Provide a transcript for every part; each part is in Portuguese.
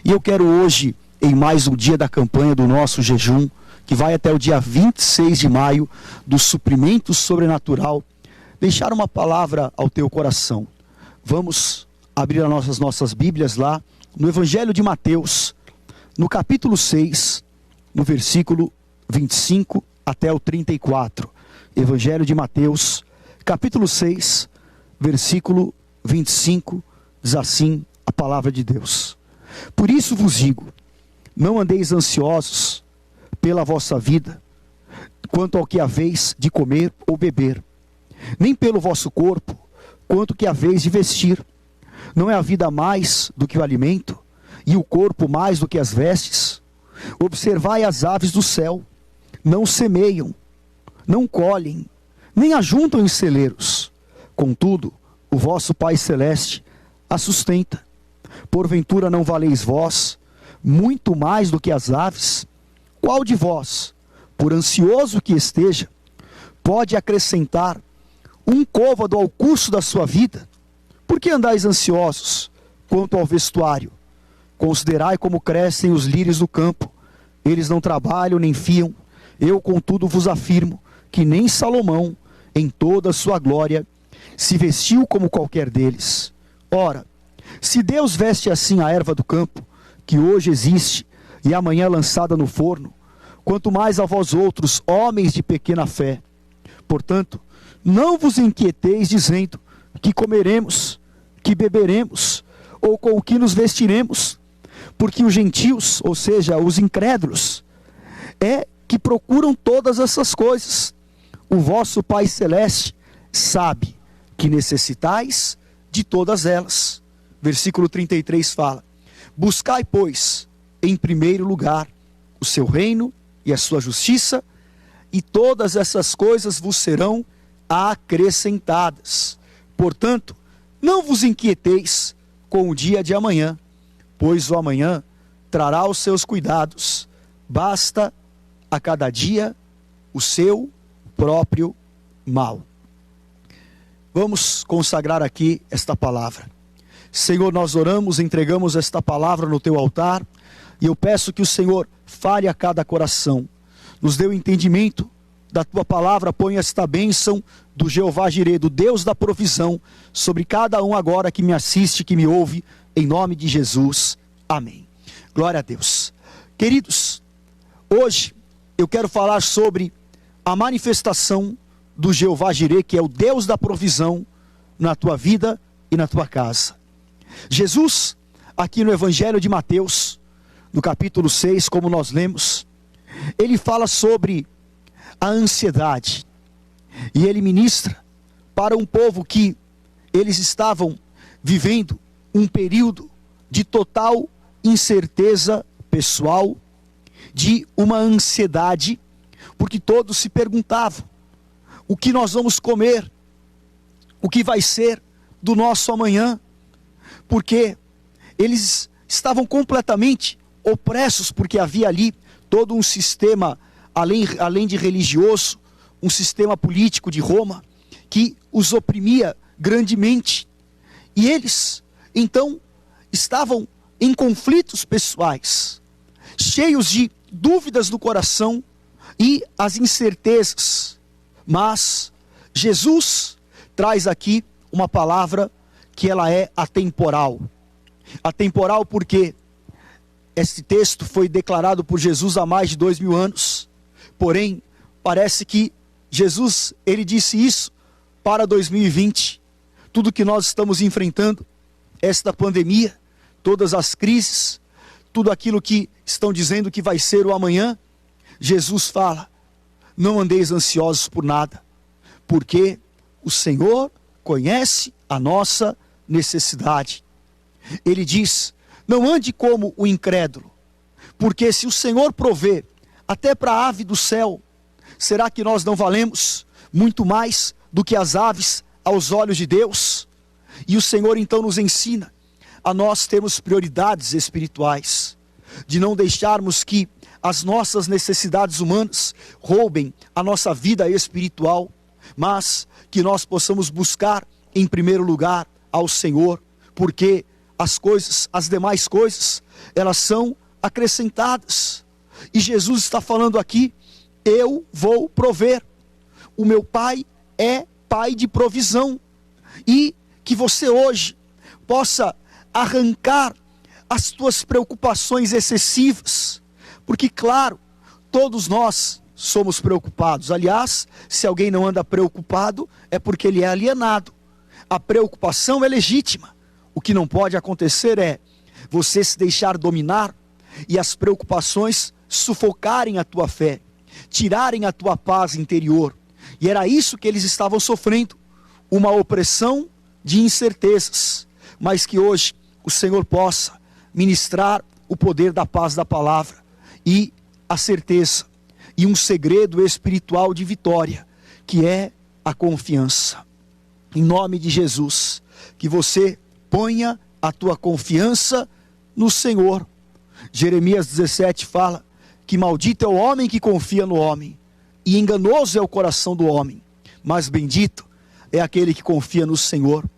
E eu quero hoje, em mais um dia da campanha do nosso jejum, que vai até o dia 26 de maio, do suprimento sobrenatural, deixar uma palavra ao teu coração. Vamos abrir as nossas Bíblias lá, no Evangelho de Mateus, no capítulo 6, no versículo 25 até o 34. Evangelho de Mateus, capítulo 6, versículo 25, diz assim a palavra de Deus. Por isso vos digo, não andeis ansiosos pela vossa vida, quanto ao que haveis de comer ou beber, nem pelo vosso corpo, quanto que haveis de vestir. Não é a vida mais do que o alimento, e o corpo mais do que as vestes? Observai as aves do céu, não semeiam, não colhem, nem ajuntam em celeiros, contudo, o vosso Pai Celeste a sustenta. Porventura não valeis vós muito mais do que as aves? Qual de vós, por ansioso que esteja, pode acrescentar um côvado ao curso da sua vida? Por que andais ansiosos quanto ao vestuário? Considerai como crescem os lírios do campo. Eles não trabalham nem fiam. Eu, contudo, vos afirmo que nem Salomão, em toda a sua glória, se vestiu como qualquer deles. Ora, se Deus veste assim a erva do campo, que hoje existe e amanhã é lançada no forno, quanto mais a vós outros, homens de pequena fé. Portanto, não vos inquieteis dizendo que comeremos, que beberemos, ou com o que nos vestiremos, porque os gentios, ou seja, os incrédulos, que procuram todas essas coisas. O vosso Pai Celeste sabe que necessitais de todas elas. Versículo 33 fala: buscai, pois, em primeiro lugar o seu reino e a sua justiça, e todas essas coisas vos serão acrescentadas. Portanto, não vos inquieteis com o dia de amanhã, pois o amanhã trará os seus cuidados. Basta a cada dia o seu próprio mal. Vamos consagrar aqui esta palavra. Senhor, nós oramos, entregamos esta palavra no teu altar, e eu peço que o Senhor fale a cada coração, nos dê o entendimento da tua palavra, põe esta bênção do Jeová Jireh, do Deus da provisão, sobre cada um agora que me assiste, que me ouve, em nome de Jesus, amém. Glória a Deus. Queridos, hoje eu quero falar sobre a manifestação do Jeová Jireh, que é o Deus da provisão na tua vida e na tua casa. Jesus, aqui no Evangelho de Mateus, no capítulo 6, como nós lemos, ele fala sobre a ansiedade, e ele ministra para um povo que eles estavam vivendo um período de total incerteza pessoal, de uma ansiedade, porque todos se perguntavam: o que nós vamos comer? O que vai ser do nosso amanhã? Porque eles estavam completamente opressos, porque havia ali todo um sistema, além de religioso, um sistema político de Roma, que os oprimia grandemente. E eles, então, estavam em conflitos pessoais, cheios de dúvidas no coração e as incertezas. Mas Jesus traz aqui uma palavra que ela é atemporal. Atemporal porque este texto foi declarado por Jesus há mais de 2000 anos. Porém, parece que Jesus, ele disse isso para 2020. Tudo que nós estamos enfrentando, esta pandemia, todas as crises, tudo aquilo que estão dizendo que vai ser o amanhã, Jesus fala: não andeis ansiosos por nada, porque o Senhor conhece a nossa necessidade. Ele diz: não ande como o incrédulo, porque se o Senhor provê até para a ave do céu, será que nós não valemos muito mais do que as aves aos olhos de Deus? E o Senhor então nos ensina a nós termos prioridades espirituais, de não deixarmos que as nossas necessidades humanas roubem a nossa vida espiritual, mas que nós possamos buscar em primeiro lugar ao Senhor, porque as demais coisas, elas são acrescentadas. E Jesus está falando aqui: eu vou prover. O meu Pai é Pai de provisão. E que você hoje possa arrancar as tuas preocupações excessivas, porque claro, todos nós somos preocupados. Aliás, se alguém não anda preocupado, é porque ele é alienado. A preocupação é legítima. O que não pode acontecer é você se deixar dominar e as preocupações sufocarem a tua fé, tirarem a tua paz interior. E era isso que eles estavam sofrendo, uma opressão de incertezas. Mas que hoje o Senhor possa ministrar o poder da paz da palavra e a certeza e um segredo espiritual de vitória, que é a confiança. Em nome de Jesus, que você ponha a tua confiança no Senhor. Jeremias 17 fala que maldito é o homem que confia no homem, e enganoso é o coração do homem, mas bendito é aquele que confia no Senhor,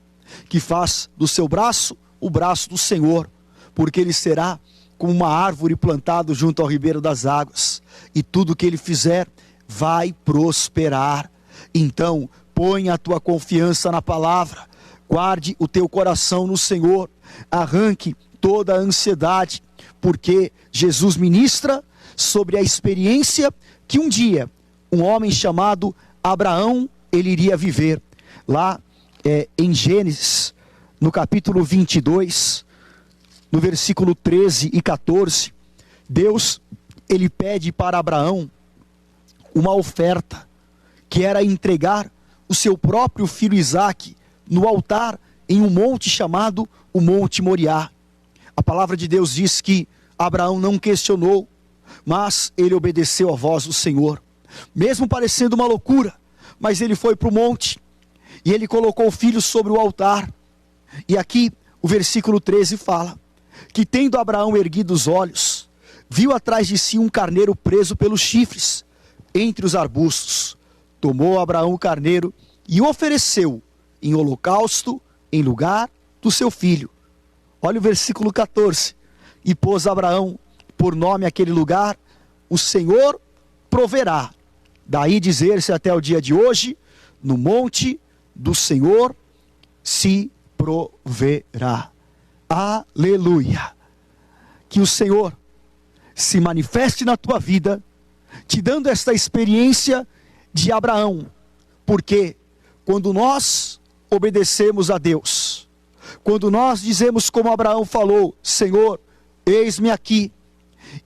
que faz do seu braço o braço do Senhor, porque ele será como uma árvore plantada junto ao ribeiro das águas, e tudo que ele fizer vai prosperar. Então, põe a tua confiança na palavra, guarde o teu coração no Senhor, arranque toda a ansiedade, porque Jesus ministra sobre a experiência que um dia um homem chamado Abraão ele iria viver. Lá em Gênesis, no capítulo 22, no versículo 13 e 14, Deus ele pede para Abraão uma oferta, que era entregar o seu próprio filho Isaque no altar em um monte chamado o Monte Moriá. A palavra de Deus diz que Abraão não questionou, mas ele obedeceu à voz do Senhor, mesmo parecendo uma loucura, mas ele foi para o monte, e ele colocou o filho sobre o altar. E aqui o versículo 13 fala, que tendo Abraão erguido os olhos, viu atrás de si um carneiro preso pelos chifres, entre os arbustos. Tomou Abraão o carneiro, e o ofereceu em holocausto, em lugar do seu filho. Olha o versículo 14, e pôs Abraão por nome aquele lugar, o Senhor proverá. Daí dizer-se até o dia de hoje, no monte do Senhor se proverá. Aleluia! Que o Senhor se manifeste na tua vida, te dando esta experiência de Abraão, porque quando nós obedecemos a Deus, quando nós dizemos como Abraão falou, Senhor, eis-me aqui,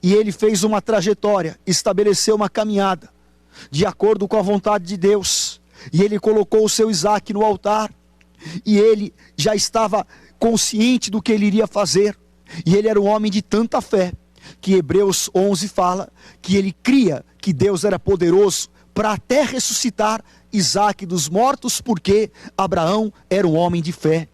e ele fez uma trajetória, estabeleceu uma caminhada, de acordo com a vontade de Deus, e ele colocou o seu Isaque no altar, e ele já estava consciente do que ele iria fazer, e ele era um homem de tanta fé, que Hebreus 11 fala, que ele cria que Deus era poderoso, para até ressuscitar Isaque dos mortos, porque Abraão era um homem de fé.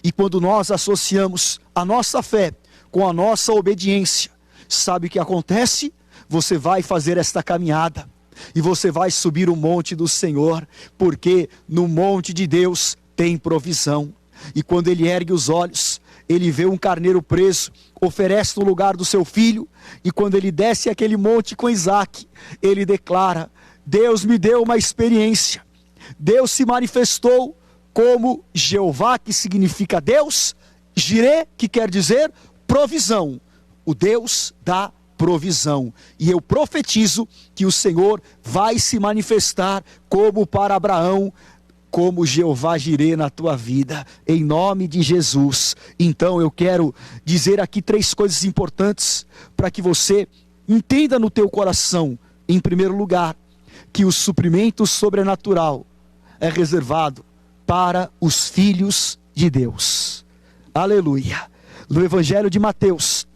E quando nós associamos a nossa fé com a nossa obediência, sabe o que acontece? Você vai fazer esta caminhada, e você vai subir o monte do Senhor, porque no monte de Deus tem provisão. E quando ele ergue os olhos, ele vê um carneiro preso, oferece no lugar do seu filho, e quando ele desce aquele monte com Isaque, ele declara, Deus me deu uma experiência, Deus se manifestou como Jeová, que significa Deus, Jirê, que quer dizer provisão, o Deus da provisão. E eu profetizo que o Senhor vai se manifestar como para Abraão, como Jeová Jirê na tua vida, em nome de Jesus. Então eu quero dizer aqui 3 coisas importantes, para que você entenda no teu coração. Em primeiro lugar, que o suprimento sobrenatural é reservado para os filhos de Deus. Aleluia. No Evangelho de Mateus,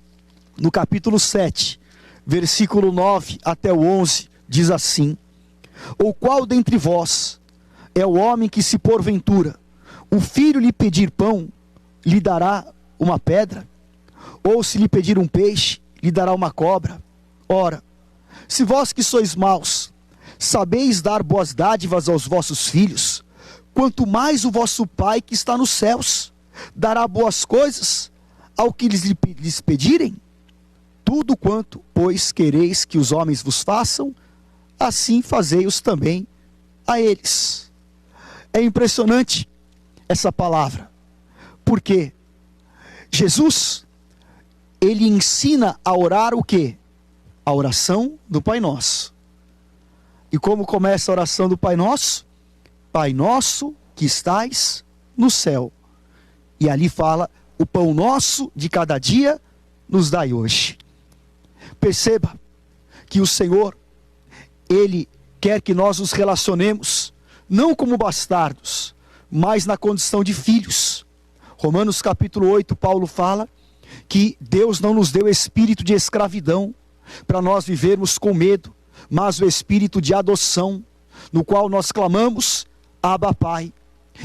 no capítulo 7, versículo 9 até o 11, diz assim, ou qual dentre vós é o homem que, se porventura o filho lhe pedir pão, lhe dará uma pedra? Ou se lhe pedir um peixe, lhe dará uma cobra? Ora, se vós que sois maus, sabeis dar boas dádivas aos vossos filhos, quanto mais o vosso Pai que está nos céus dará boas coisas ao que lhes pedirem? Tudo quanto, pois, quereis que os homens vos façam, assim fazei-os também a eles. É impressionante essa palavra, porque Jesus, ele ensina a orar o quê? A oração do Pai Nosso. E como começa a oração do Pai Nosso? Pai nosso que estais no céu. E ali fala, o pão nosso de cada dia nos dai hoje. Perceba que o Senhor, Ele quer que nós nos relacionemos, não como bastardos, mas na condição de filhos. Romanos capítulo 8, Paulo fala que Deus não nos deu espírito de escravidão, para nós vivermos com medo, mas o espírito de adoção, no qual nós clamamos, Abba Pai.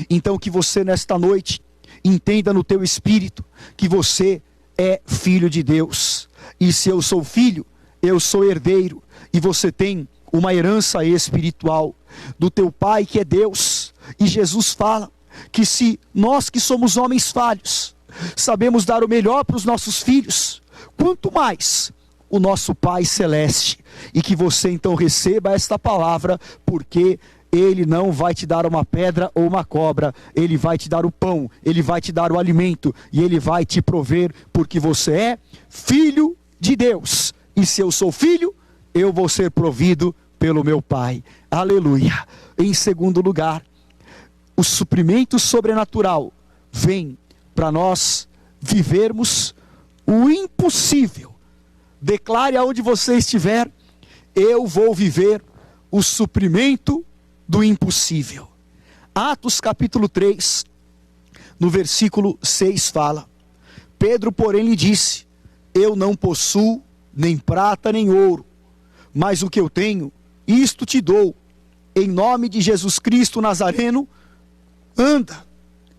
Então que você nesta noite, entenda no teu espírito, que você é filho de Deus. E se eu sou filho, eu sou herdeiro, e você tem uma herança espiritual do teu Pai que é Deus. E Jesus fala que se nós que somos homens falhos, sabemos dar o melhor para os nossos filhos, quanto mais o nosso Pai Celeste. E que você então receba esta palavra, porque Ele não vai te dar uma pedra ou uma cobra, Ele vai te dar o pão, Ele vai te dar o alimento, e Ele vai te prover, porque você é filho de Deus. E se eu sou filho, eu vou ser provido pelo meu Pai. Aleluia. Em segundo lugar, o suprimento sobrenatural vem para nós vivermos o impossível. Declare aonde você estiver, eu vou viver o suprimento do impossível. Atos capítulo 3, no versículo 6 fala: Pedro, porém, lhe disse: eu não possuo nem prata nem ouro, mas o que eu tenho, isto te dou. Em nome de Jesus Cristo Nazareno, anda.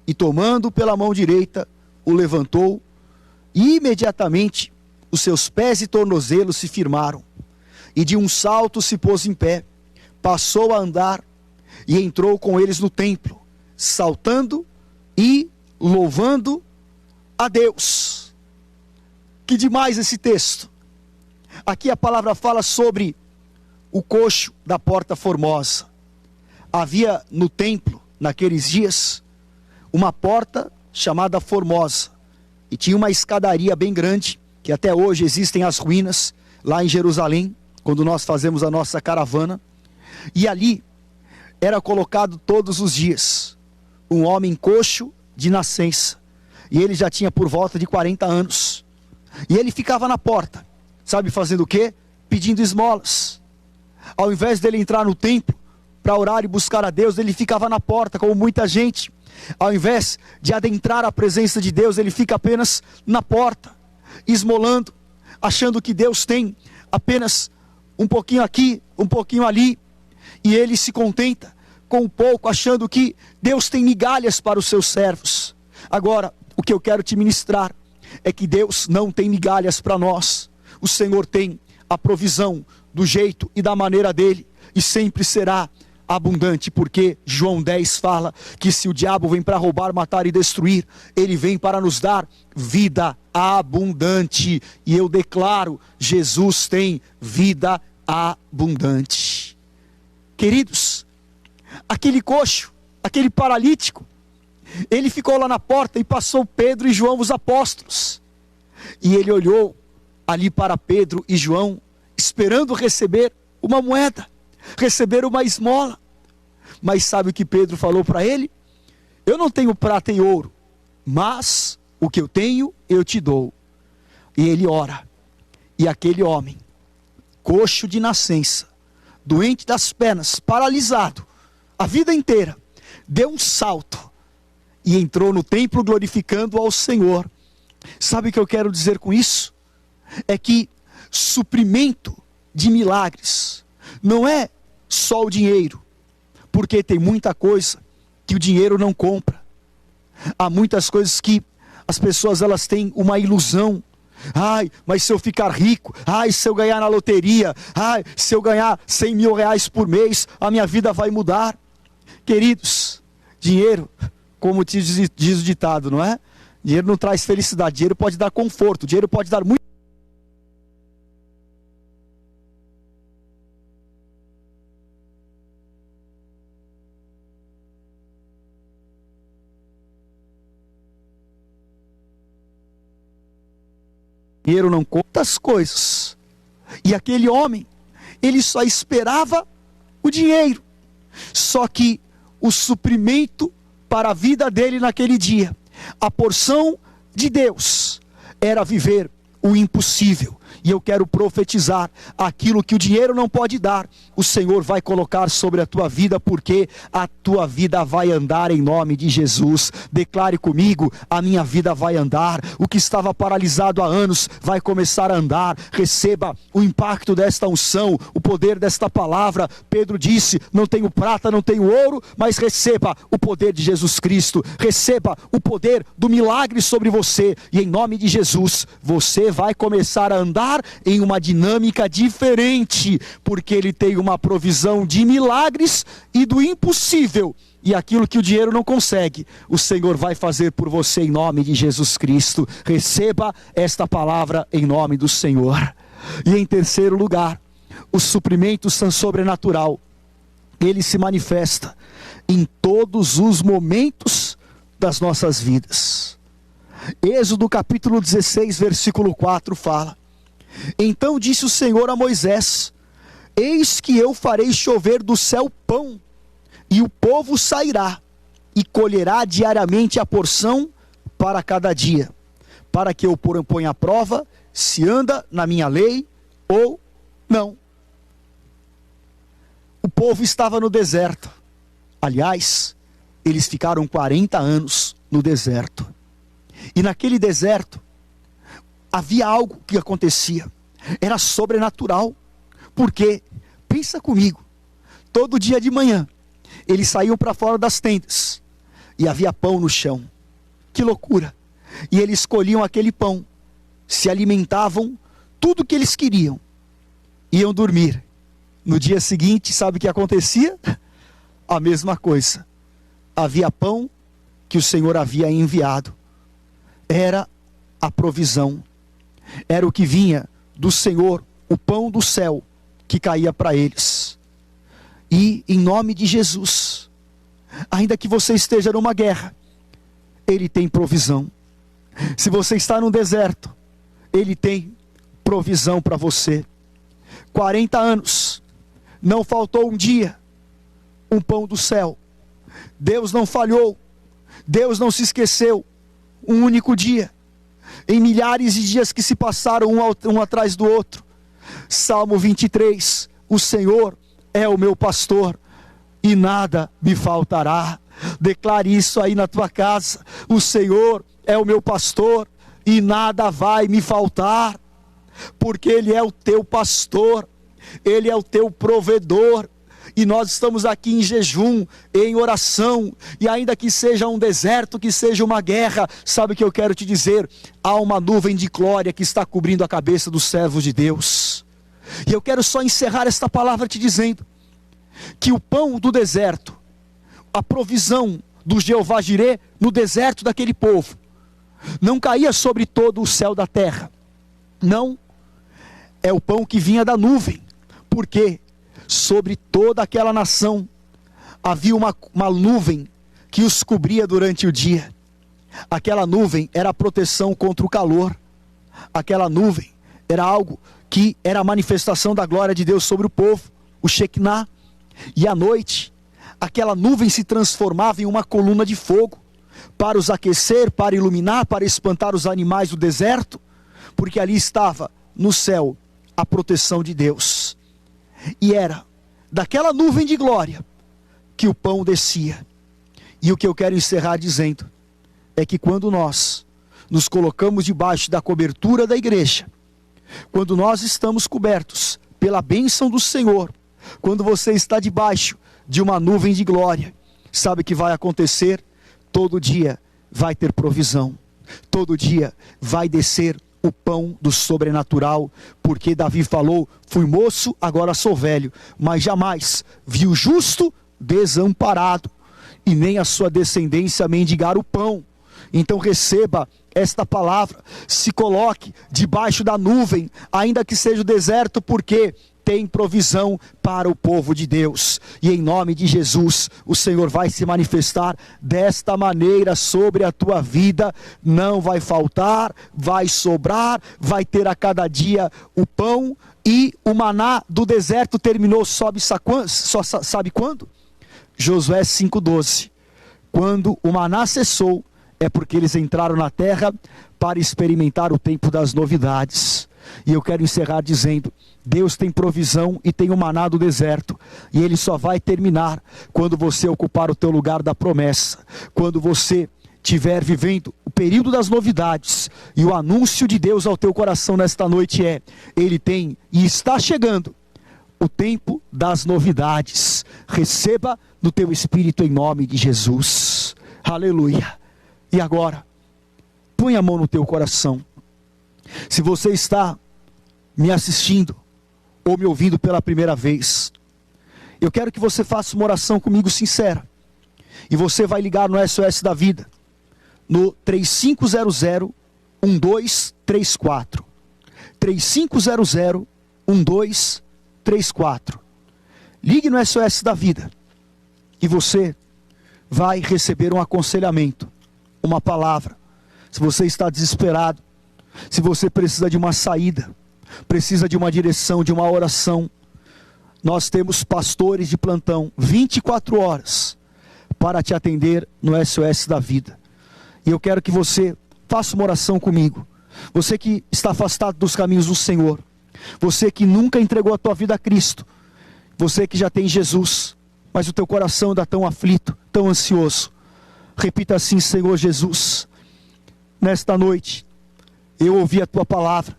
E tomando pela mão direita, o levantou, e imediatamente os seus pés e tornozelos se firmaram, e de um salto se pôs em pé, passou a andar, e entrou com eles no templo, saltando e louvando a Deus. Que demais esse texto! Aqui a palavra fala sobre o coxo da porta formosa. Havia no templo, naqueles dias, uma porta chamada Formosa, e tinha uma escadaria bem grande, que até hoje existem as ruínas, lá em Jerusalém, quando nós fazemos a nossa caravana. E ali era colocado todos os dias um homem coxo de nascença, e ele já tinha por volta de 40 anos, e ele ficava na porta, sabe fazendo o quê? Pedindo esmolas. Ao invés dele entrar no templo para orar e buscar a Deus, ele ficava na porta, como muita gente. Ao invés de adentrar a presença de Deus, ele fica apenas na porta, esmolando, achando que Deus tem apenas um pouquinho aqui, um pouquinho ali, e ele se contenta com um pouco, achando que Deus tem migalhas para os seus servos. Agora, o que eu quero te ministrar é que Deus não tem migalhas para nós. O Senhor tem a provisão do jeito e da maneira dele, e sempre será abundante, porque João 10 fala que se o diabo vem para roubar, matar e destruir, ele vem para nos dar vida abundante. E eu declaro, Jesus tem vida abundante. Queridos, aquele coxo, aquele paralítico, ele ficou lá na porta e passou Pedro e João, os apóstolos, e ele olhou ali para Pedro e João, esperando receber uma moeda, receber uma esmola. Mas sabe o que Pedro falou para ele? Eu não tenho prata e ouro, mas o que eu tenho eu te dou. E ele ora, e aquele homem, coxo de nascença, doente das pernas, paralisado a vida inteira, deu um salto e entrou no templo glorificando ao Senhor. Sabe o que eu quero dizer com isso? É que suprimento de milagres não é só o dinheiro, porque tem muita coisa que o dinheiro não compra. Há muitas coisas que as pessoas elas têm uma ilusão. Ai, mas se eu ficar rico, ai, se eu ganhar na loteria, ai, se eu ganhar 100 mil reais por mês, a minha vida vai mudar. Queridos, dinheiro, como diz o ditado, não é? Dinheiro não traz felicidade, dinheiro pode dar conforto, dinheiro pode dar muito. Dinheiro não conta as coisas. E aquele homem, ele só esperava o dinheiro. Só que o suprimento para a vida dele naquele dia, a porção de Deus, era viver o impossível. E eu quero profetizar: aquilo que o dinheiro não pode dar, o Senhor vai colocar sobre a tua vida, porque a tua vida vai andar em nome de Jesus. Declare comigo: a minha vida vai andar. O que estava paralisado há anos vai começar a andar. Receba o impacto desta unção, o poder desta palavra. Pedro disse: não tenho prata, não tenho ouro, mas receba o poder de Jesus Cristo. Receba o poder do milagre sobre você, e em nome de Jesus, você vai começar a andar em uma dinâmica diferente, porque Ele tem uma provisão de milagres e do impossível. E aquilo que o dinheiro não consegue, o Senhor vai fazer por você em nome de Jesus Cristo. Receba esta palavra em nome do Senhor. E em terceiro lugar, o suprimento sobrenatural, ele se manifesta em todos os momentos das nossas vidas. Êxodo capítulo 16, versículo 4 fala: então disse o Senhor a Moisés: eis que eu farei chover do céu pão, e o povo sairá e colherá diariamente a porção para cada dia, para que eu ponha à prova se anda na minha lei ou não. O povo estava no deserto. Aliás, eles ficaram 40 anos no deserto. E naquele deserto havia algo que acontecia, era sobrenatural. Porque, pensa comigo, todo dia de manhã eles saíam para fora das tendas e havia pão no chão. Que loucura! E eles escolhiam aquele pão, se alimentavam, tudo que eles queriam, iam dormir. No dia seguinte, sabe o que acontecia? A mesma coisa. Havia pão que o Senhor havia enviado. Era a provisão. Era o que vinha do Senhor, o pão do céu que caía para eles. E em nome de Jesus, ainda que você esteja numa guerra, Ele tem provisão. Se você está num deserto, Ele tem provisão para você. 40 anos, não faltou um dia, um pão do céu. Deus não falhou, Deus não se esqueceu, um único dia, em milhares de dias que se passaram um atrás do outro. Salmo 23, o Senhor é o meu pastor e nada me faltará. Declare isso aí na tua casa: o Senhor é o meu pastor e nada vai me faltar, porque Ele é o teu pastor, Ele é o teu provedor. E nós estamos aqui em jejum, em oração, e ainda que seja um deserto, que seja uma guerra, sabe o que eu quero te dizer? Há uma nuvem de glória que está cobrindo a cabeça dos servos de Deus. E eu quero só encerrar esta palavra te dizendo que o pão do deserto, a provisão do Jeová Jirê no deserto daquele povo, não caía sobre todo o céu da terra. Não, é o pão que vinha da nuvem. Por quê? Sobre toda aquela nação havia uma nuvem que os cobria durante o dia. Aquela nuvem era a proteção contra o calor. Aquela nuvem era algo que era a manifestação da glória de Deus sobre o povo, o Shekinah. E à noite, aquela nuvem se transformava em uma coluna de fogo, para os aquecer, para iluminar, para espantar os animais do deserto, porque ali estava no céu a proteção de Deus. E era daquela nuvem de glória que o pão descia. E o que eu quero encerrar dizendo é que quando nós nos colocamos debaixo da cobertura da igreja, quando nós estamos cobertos pela bênção do Senhor, quando você está debaixo de uma nuvem de glória, sabe o que vai acontecer? Todo dia vai ter provisão, todo dia vai descer o pão do sobrenatural, porque Davi falou: fui moço, agora sou velho, mas jamais vi o justo desamparado, e nem a sua descendência mendigar o pão. Então receba esta palavra. Se coloque debaixo da nuvem, ainda que seja o deserto, porque tem provisão para o povo de Deus. E em nome de Jesus, o Senhor vai se manifestar desta maneira sobre a tua vida. Não vai faltar, vai sobrar, vai ter a cada dia o pão. E o maná do deserto terminou, sabe quando? Josué 5,12. Quando o maná cessou, é porque eles entraram na terra para experimentar o tempo das novidades. E eu quero encerrar dizendo: Deus tem provisão e tem o maná do deserto, e Ele só vai terminar quando você ocupar o teu lugar da promessa, quando você estiver vivendo o período das novidades. E o anúncio de Deus ao teu coração nesta noite é: Ele tem e está chegando o tempo das novidades. Receba no teu espírito em nome de Jesus. Aleluia. E agora, põe a mão no teu coração. Se você está me assistindo ou me ouvindo pela primeira vez, eu quero que você faça uma oração comigo sincera. E você vai ligar no SOS da Vida, no 3500-1234. 3500-1234. Ligue no SOS da Vida e você vai receber um aconselhamento, uma palavra. Se você está desesperado, se você precisa de uma saída, precisa de uma direção, de uma oração, nós temos pastores de plantão 24 horas para te atender no SOS da Vida. E eu quero que você faça uma oração comigo. Você que está afastado dos caminhos do Senhor, você que nunca entregou a tua vida a Cristo, você que já tem Jesus, mas o teu coração ainda tão aflito, tão ansioso, repita assim: Senhor Jesus, nesta noite eu ouvi a tua palavra,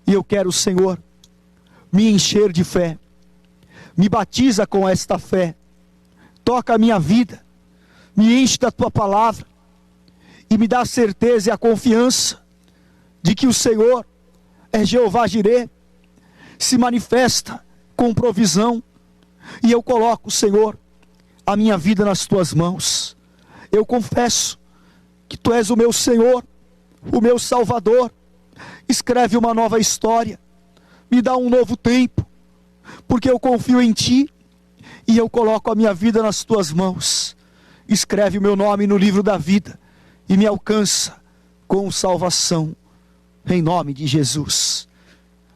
e eu quero, Senhor, me encher de fé. Me batiza com esta fé, toca a minha vida, me enche da tua palavra, e me dá a certeza e a confiança de que o Senhor é Jeová Jirê, se manifesta com provisão. E eu coloco, Senhor, a minha vida nas tuas mãos. Eu confesso que tu és o meu Senhor, o meu Salvador. Escreve uma nova história, me dá um novo tempo, porque eu confio em ti, e eu coloco a minha vida nas tuas mãos. Escreve o meu nome no livro da vida, e me alcança com salvação, em nome de Jesus.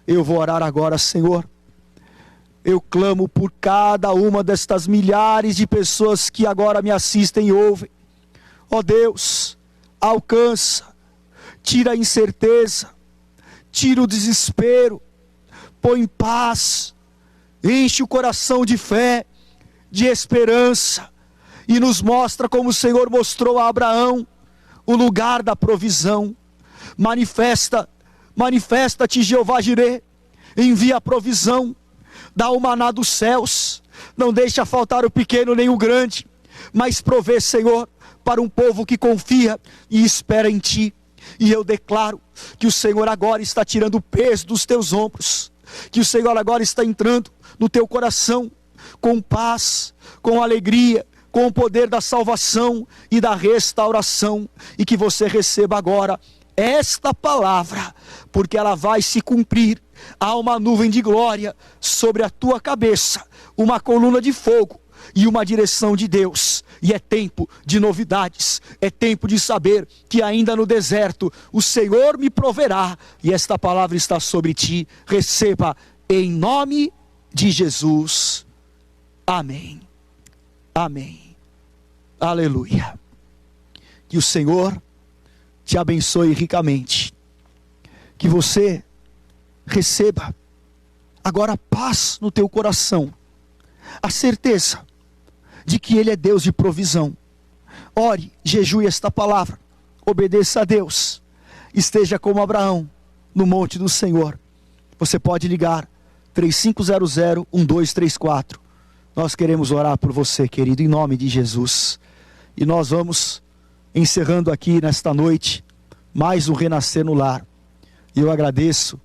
Eu vou orar agora, Senhor. Eu clamo por cada uma destas milhares de pessoas que agora me assistem e ouvem. Ó Deus, alcança, tira a incerteza, tira o desespero, põe paz, enche o coração de fé, de esperança, e nos mostra como o Senhor mostrou a Abraão o lugar da provisão. Manifesta-te, Jeová Jirê, envia a provisão, dá o maná dos céus, não deixa faltar o pequeno nem o grande, mas provê, Senhor, para um povo que confia e espera em ti. E eu declaro que o Senhor agora está tirando o peso dos teus ombros, que o Senhor agora está entrando no teu coração com paz, com alegria, com o poder da salvação e da restauração, e que você receba agora esta palavra, porque ela vai se cumprir. Há uma nuvem de glória sobre a tua cabeça, uma coluna de fogo e uma direção de Deus. E é tempo de novidades, é tempo de saber que ainda no deserto o Senhor me proverá, e esta palavra está sobre ti. Receba em nome de Jesus. Amém. Amém. Aleluia. Que o Senhor te abençoe ricamente, que você receba agora paz no teu coração, a certeza de que Ele é Deus de provisão. Ore, jejue esta palavra, obedeça a Deus, esteja como Abraão no monte do Senhor. Você pode ligar 3500-1234. Nós queremos orar por você, querido, em nome de Jesus. E nós vamos encerrando aqui nesta noite mais um Renascer no Lar. E eu agradeço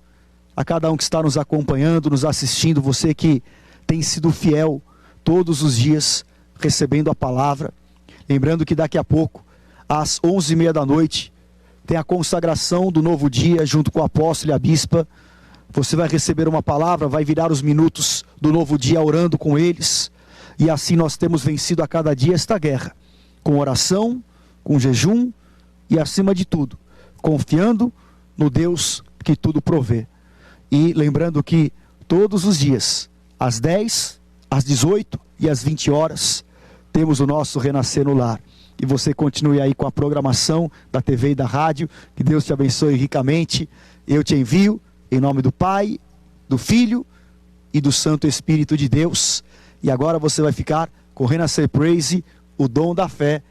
a cada um que está nos acompanhando, nos assistindo, você que tem sido fiel todos os dias recebendo a palavra. Lembrando que daqui a pouco, às 11h30 da noite, tem a consagração do novo dia junto com o apóstolo e a bispa. Você vai receber uma palavra, vai virar os minutos do novo dia orando com eles. E assim nós temos vencido a cada dia esta guerra, com oração, com jejum e acima de tudo, confiando no Deus que tudo provê. E lembrando que todos os dias, às 10, às 18 e às 20 horas, temos o nosso Renascer no Lar. E você continue aí com a programação da TV e da rádio. Que Deus te abençoe ricamente. Eu te envio em nome do Pai, do Filho e do Santo Espírito de Deus. E agora você vai ficar com Renascer Praise, o dom da fé,